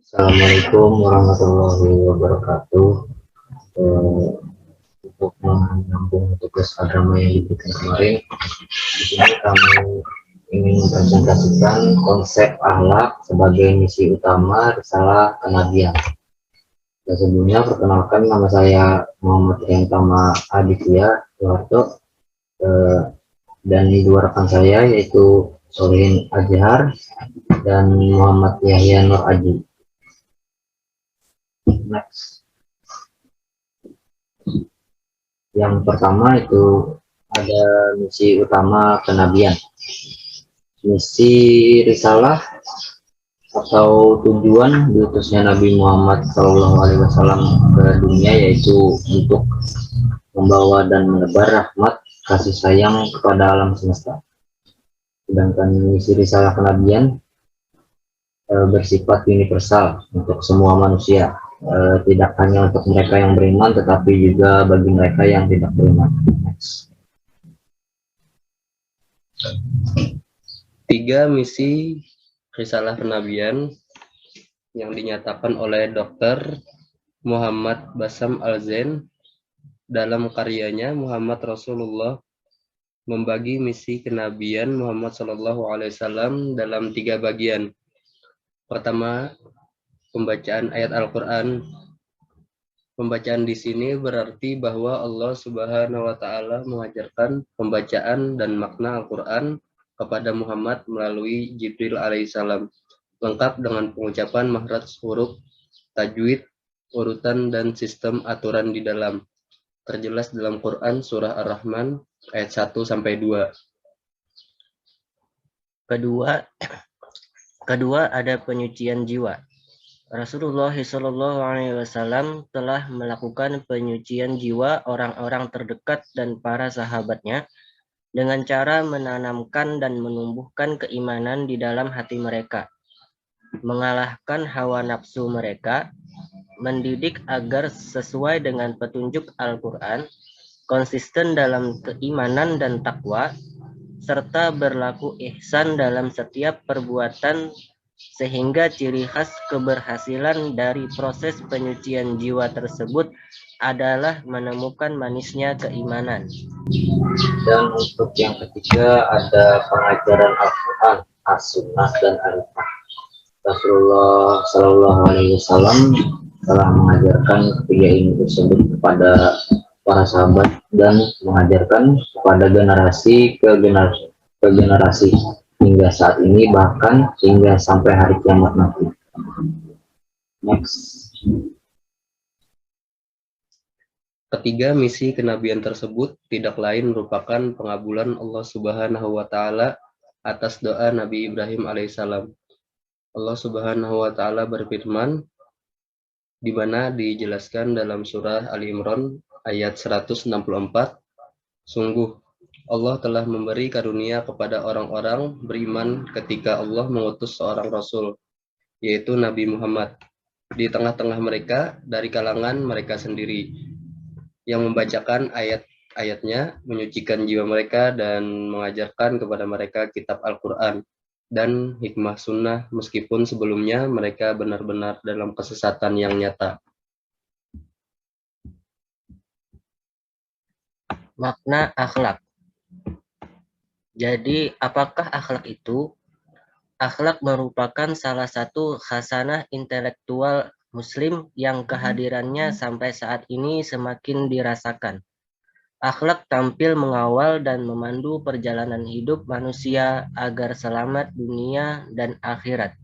Assalamualaikum warahmatullahi wabarakatuh. Untuk menyambung tugas agama yang diberikan kemarin, di sini kami ingin mempresentasikan konsep akhlak sebagai misi utama risalah kenabian. Dan sebelumnya perkenalkan, nama saya Muhammad Riyantama Aditya Soeharto, dan dua rekan saya yaitu Solihin Azhar dan Muhammad Yahya Nur Aji. Next. Yang pertama itu ada misi utama kenabian. Misi risalah atau tujuan diutusnya Nabi Muhammad SAW ke dunia yaitu untuk membawa dan menebar rahmat kasih sayang kepada alam semesta. Sedangkan misi risalah kenabian bersifat universal untuk semua manusia, tidak hanya untuk mereka yang beriman tetapi juga bagi mereka yang tidak beriman. Next. 3 misi risalah kenabian yang dinyatakan oleh Dr. Muhammad Basam Al-Zain dalam karyanya Muhammad Rasulullah, membagi misi kenabian Muhammad SAW dalam 3 bagian. Pertama, pembacaan ayat Al-Quran. Pembacaan di sini berarti bahwa Allah Subhanahu wa Ta'ala mengajarkan pembacaan dan makna Al-Quran kepada Muhammad melalui Jibril alaihissalam, lengkap dengan pengucapan makhraj huruf, tajwid, urutan dan sistem aturan di dalam. Terjelas dalam Quran surah Ar-Rahman ayat 1-2. Kedua ada penyucian jiwa. Rasulullah SAW telah melakukan penyucian jiwa orang-orang terdekat dan para sahabatnya dengan cara menanamkan dan menumbuhkan keimanan di dalam hati mereka, mengalahkan hawa nafsu mereka, mendidik agar sesuai dengan petunjuk Al-Quran, konsisten dalam keimanan dan takwa, serta berlaku ihsan dalam setiap perbuatan, sehingga ciri khas keberhasilan dari proses penyucian jiwa tersebut adalah menemukan manisnya keimanan. Dan untuk yang ketiga ada pengajaran Al-Quran, As-Sunnah dan Al-Hikmah. Rasulullah SAW telah mengajarkan ketiga ini tersebut kepada para sahabat dan mengajarkan kepada generasi ke generasi hingga saat ini, bahkan hingga sampai hari kiamat nanti. Next. Ketiga misi kenabian tersebut tidak lain merupakan pengabulan Allah Subhanahu wa Ta'ala atas doa Nabi Ibrahim alaihissalam. Allah Subhanahu wa Ta'ala berfirman, di mana dijelaskan dalam surah Ali Imran ayat 164, sungguh Allah telah memberi karunia kepada orang-orang beriman ketika Allah mengutus seorang Rasul, yaitu Nabi Muhammad, di tengah-tengah mereka dari kalangan mereka sendiri, yang membacakan ayat-ayatnya, menyucikan jiwa mereka, dan mengajarkan kepada mereka kitab Al-Quran dan hikmah sunnah, meskipun sebelumnya mereka benar-benar dalam kesesatan yang nyata. Makna akhlak. Jadi, apakah akhlak itu? Akhlak merupakan salah satu khasanah intelektual Muslim yang kehadirannya sampai saat ini semakin dirasakan. Akhlak tampil mengawal dan memandu perjalanan hidup manusia agar selamat dunia dan akhirat.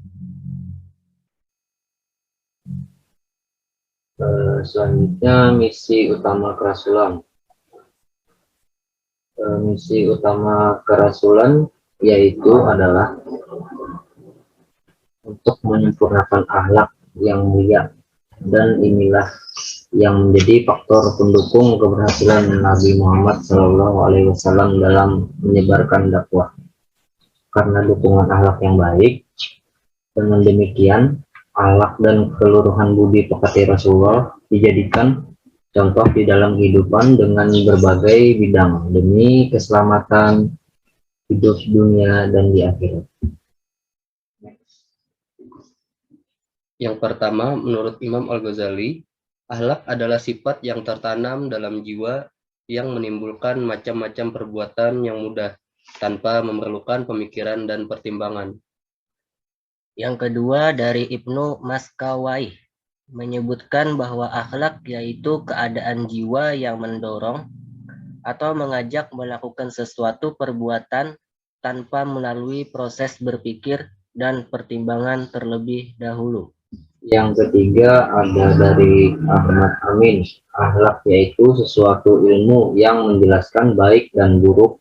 Selanjutnya misi utama kerasulan. Misi utama kerasulan yaitu adalah untuk menyempurnakan akhlak yang mulia, dan inilah yang menjadi faktor pendukung keberhasilan Nabi Muhammad SAW dalam menyebarkan dakwah. Karena dukungan akhlak yang baik, dengan demikian akhlak dan keluruhan budi pekerti Rasulullah dijadikan contoh di dalam kehidupan dengan berbagai bidang demi keselamatan hidup dunia dan di akhirat. Yang pertama, menurut Imam Al-Ghazali, akhlak adalah sifat yang tertanam dalam jiwa yang menimbulkan macam-macam perbuatan yang mudah tanpa memerlukan pemikiran dan pertimbangan. Yang kedua dari Ibnu Maskawai menyebutkan bahwa akhlak yaitu keadaan jiwa yang mendorong atau mengajak melakukan sesuatu perbuatan tanpa melalui proses berpikir dan pertimbangan terlebih dahulu. Yang ketiga ada dari Ahmad Amin, akhlak yaitu sesuatu ilmu yang menjelaskan baik dan buruk,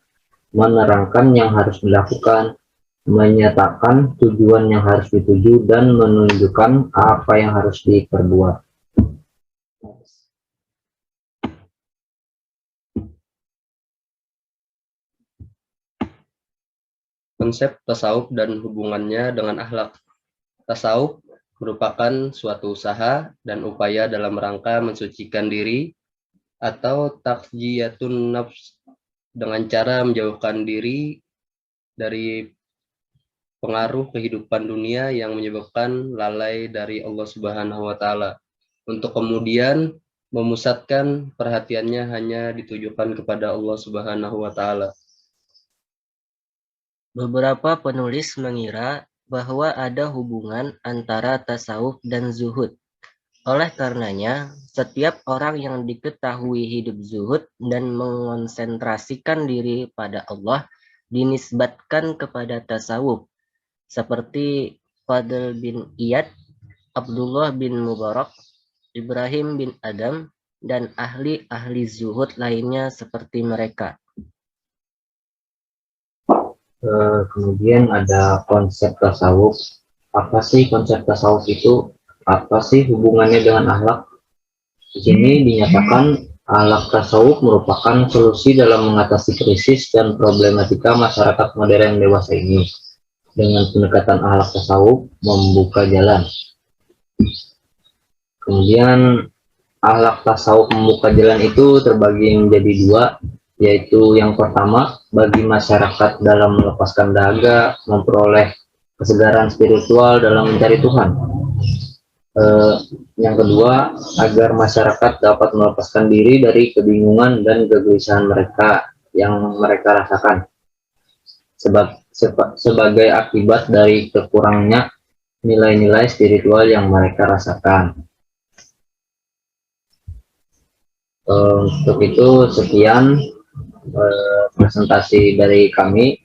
menerangkan yang harus dilakukan, menyatakan tujuan yang harus dituju, dan menunjukkan apa yang harus diperbuat. Konsep tasawuf dan hubungannya dengan akhlak. Tasawuf merupakan suatu usaha dan upaya dalam rangka mensucikan diri atau takjiyatun nafs dengan cara menjauhkan diri dari pengaruh kehidupan dunia yang menyebabkan lalai dari Allah Subhanahu wa taala, untuk kemudian memusatkan perhatiannya hanya ditujukan kepada Allah Subhanahu wa taala. Beberapa penulis mengira bahwa ada hubungan antara tasawuf dan zuhud. Oleh karenanya, setiap orang yang diketahui hidup zuhud dan mengonsentrasikan diri pada Allah dinisbatkan kepada tasawuf, seperti Fadl bin Iyad, Abdullah bin Mubarak, Ibrahim bin Adam, dan ahli-ahli zuhud lainnya seperti mereka. Kemudian ada konsep tasawuf. Apa sih konsep tasawuf itu? Apa sih hubungannya dengan akhlak? Di sini dinyatakan akhlak tasawuf merupakan solusi dalam mengatasi krisis dan problematika masyarakat modern dewasa ini. Dengan pendekatan akhlak tasawuf membuka jalan. Kemudian akhlak tasawuf membuka jalan itu terbagi menjadi dua, yaitu yang pertama bagi masyarakat dalam melepaskan dahaga, memperoleh kesegaran spiritual dalam mencari Tuhan. Yang kedua, agar masyarakat dapat melepaskan diri dari kebingungan dan kegelisahan mereka yang mereka rasakan sebagai akibat dari kekurangnya nilai-nilai spiritual yang mereka rasakan. Untuk itu sekian presentasi dari kami.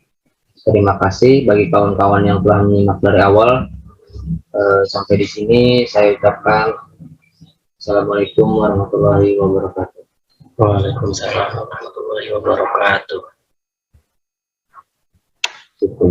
Terima kasih bagi kawan-kawan yang telah menyimak dari awal. Sampai di sini saya ucapkan Assalamualaikum warahmatullahi wabarakatuh. Waalaikumsalam warahmatullahi wabarakatuh. Cukup,